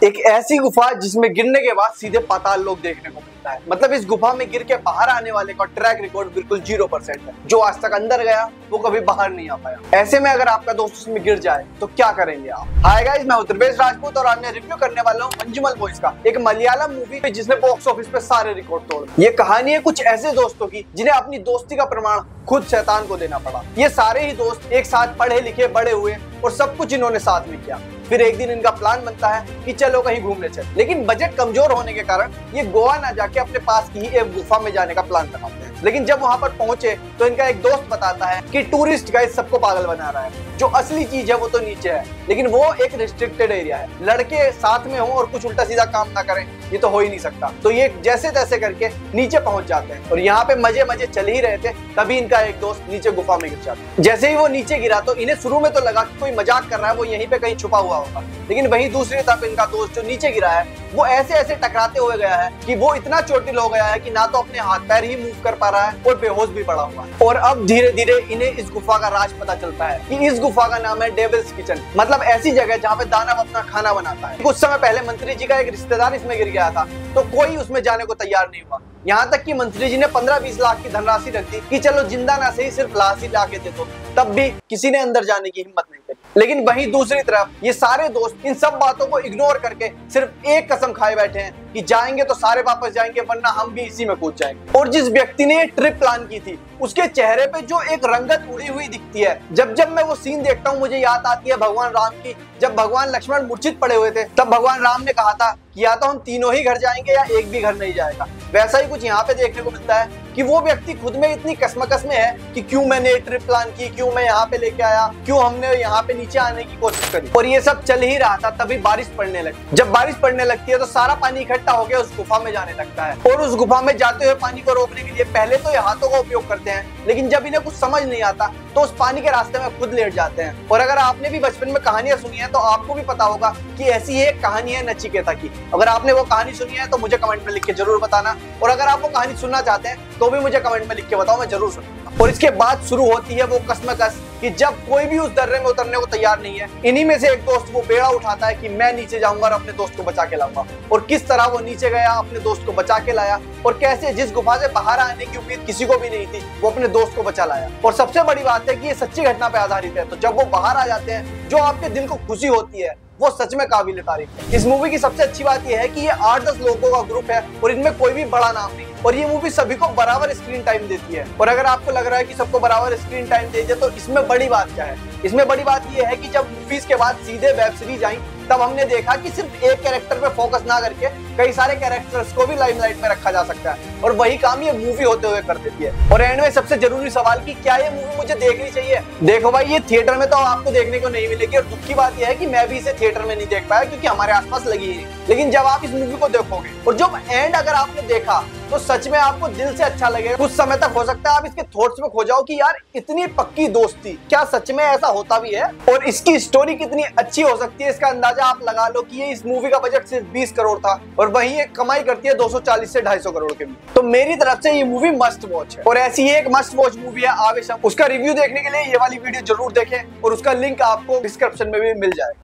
एक ऐसी गुफा जिसमें गिरने के बाद सीधे पाताल लोक देखने को मिलता है। मतलब इस गुफा में गिर के बाहर आने वाले का ट्रैक रिकॉर्ड बिल्कुल 0% है। जो आज तक अंदर गया वो कभी बाहर नहीं आ पाया। ऐसे में अगर आपका दोस्त उसमें गिर जाए तो क्या करेंगे आप? हाय गाइस, मैं उत्तरवेश राजपूत और आज मैं रिव्यू करने वाला हूँ मंजुमल बॉयज का, एक मलयालम मूवी जिसने बॉक्स ऑफिस पे सारे रिकॉर्ड तोड़। ये कहानी है कुछ ऐसे दोस्तों की जिन्हें अपनी दोस्ती का प्रमाण खुद शैतान को देना पड़ा। ये सारे ही दोस्त एक साथ पढ़े लिखे बड़े हुए और सब कुछ इन्होंने साथ में किया। फिर एक दिन इनका प्लान बनता है कि चलो कहीं घूमने चल, लेकिन बजट कमजोर होने के कारण ये गोवा ना जाके अपने पास की ही एक गुफा में जाने का प्लान बनाते हैं। लेकिन जब वहां पर पहुंचे तो इनका एक दोस्त बताता है कि टूरिस्ट गाइड सबको पागल बना रहा है, जो असली चीज है वो तो नीचे है, लेकिन वो एक रिस्ट्रिक्टेड एरिया है। लड़के साथ में हो और कुछ उल्टा सीधा काम ना करें ये तो हो ही नहीं सकता। तो ये जैसे तैसे करके नीचे पहुंच जाते हैं और यहाँ पे मजे मजे चल ही रहे थे, तभी इनका एक दोस्त नीचे गुफा में गिर जाता है। जैसे ही वो नीचे गिरा तो इन्हें शुरू में तो लगा कि कोई मजाक कर रहा है, वो यहीं पे कहीं छुपा हुआ होगा, लेकिन वहीं दूसरी तरफ इनका दोस्त जो नीचे गिरा है वो ऐसे ऐसे टकराते हुए गया है कि वो इतना चोटिल हो गया है कि ना तो अपने हाथ पैर ही मूव कर पा रहा है और बेहोश भी पड़ा हुआ है। और अब धीरे धीरे इन्हें इस गुफा का राज पता चलता है कि इस गुफा का नाम है डेविल्स किचन, मतलब ऐसी जगह जहाँ पे दानव अपना खाना बनाता है। कुछ समय पहले मंत्री जी का एक रिश्तेदार इसमें गिर गया था तो कोई उसमें जाने को तैयार नहीं हुआ। यहाँ तक कि मंत्री जी ने 15-20 लाख की धनराशि रख दी कि चलो जिंदा ना सही सिर्फ लाश ही लाके दे दो, तब भी किसी ने अंदर जाने की हिम्मत नहीं करी। लेकिन वहीं दूसरी तरफ ये सारे दोस्त इन सब बातों को इग्नोर करके सिर्फ एक कसम खाए बैठे हैं कि जाएंगे तो सारे वापस जाएंगे वरना हम भी इसी में कूद जाएंगे। और जिस व्यक्ति ने ट्रिप प्लान की थी उसके चेहरे पे जो एक रंगत उड़ी हुई दिखती है, जब जब मैं वो सीन देखता हूँ मुझे याद आती है भगवान राम की। जब भगवान लक्ष्मण मूर्छित पड़े हुए थे तब भगवान राम ने कहा था कि या तो हम तीनों ही घर जाएंगे या एक भी घर नहीं जाएगा। वैसा ही कुछ यहाँ पे देखने को मिलता है कि वो व्यक्ति खुद में इतनी कसमकस में है कि क्यों मैंने ट्रिप प्लान की, क्यों मैं यहाँ पे लेके आया, क्यों हमने यहाँ पे नीचे आने की कोशिश करी। और ये सब चल ही रहा था तभी बारिश पड़ने लगी। जब बारिश पड़ने लगती है तो सारा पानी इकट्ठा होकर उस गुफा में जाने लगता है और उस गुफा में जाते हुए पानी को रोकने के लिए पहले तो ये हाथों का उपयोग करते हैं, लेकिन जब इन्हें कुछ समझ नहीं आता तो उस पानी के रास्ते में खुद लेट जाते हैं। और अगर आपने भी बचपन में कहानियां सुनी है तो आपको भी पता होगा कि ऐसी ही एक कहानी है नचिकेता की। अगर आपने वो कहानी सुनी है तो मुझे कमेंट में लिख के जरूर बताना, और अगर आप वो कहानी सुनना चाहते हैं तो भी मुझे कमेंट में लिख के बताओ, मैं जरूर सुनूंगा। और इसके बाद शुरू होती है वो कसमकस कि जब कोई भी उस दर्रे में उतरने को तैयार नहीं है, इन्हीं में से एक दोस्त वो बेड़ा उठाता है कि मैं नीचे जाऊंगा और अपने दोस्त को बचा के लाऊंगा। और किस तरह वो नीचे गया, अपने दोस्त को बचा के लाया, और कैसे जिस गुफा से बाहर आने की उम्मीद किसी को भी नहीं थी वो अपने दोस्त को बचा लाया। और सबसे बड़ी बात है कि ये सच्ची घटना पे आधारित है, तो जब वो बाहर आ जाते हैं जो आपके दिल को खुशी होती है वो सच में काबिल तारीफ है। इस मूवी की सबसे अच्छी बात यह है कि ये 8-10 लोगों का ग्रुप है और इनमें कोई भी बड़ा नाम नहीं, और ये मूवी सभी को बराबर स्क्रीन टाइम देती है। और अगर आपको लग रहा है कि सबको बराबर स्क्रीन टाइम दे दे तो इसमें बड़ी बात क्या है? इसमें बड़ी बात यह है कि जब मूवीज के बाद सीधे वेब सीरीज आई तब हमने देखा कि सिर्फ एक कैरेक्टर पे फोकस ना करके कई सारे कैरेक्टर्स को भी लाइमलाइट में रखा जा सकता है, और वही काम ये मूवी होते हुए कर देती है। और एंड में सबसे जरूरी सवाल कि क्या ये मूवी मुझे देखनी चाहिए? देखो भाई, ये थिएटर में तो आपको देखने को नहीं मिलेगी, और दुख की बात यह है कि मैं भी इसे थिएटर में नहीं देख पाया क्योंकि हमारे आसपास लगी ही नहीं। लेकिन जब आप इस मूवी को देखोगे और जब एंड अगर आपने देखा तो सच में आपको दिल से अच्छा लगेगा। कुछ समय तक हो सकता है आप इसके थॉट्स में खो जाओ कि यार इतनी पक्की दोस्ती क्या सच में ऐसा होता भी है, और इसकी स्टोरी कितनी अच्छी हो सकती है इसका अंदाजा आप लगा लो कि ये इस मूवी का बजट सिर्फ 20 करोड़ था और वहीं ये कमाई करती है 240 से 250 करोड़ के बीच। तो मेरी तरफ से ये मूवी मस्ट वॉच है, और ऐसी ही एक मस्ट वॉच मूवी है आवेशम। उसका रिव्यू देखने के लिए ये वाली वीडियो जरूर देखें और उसका लिंक आपको डिस्क्रिप्शन में भी मिल जाएगा।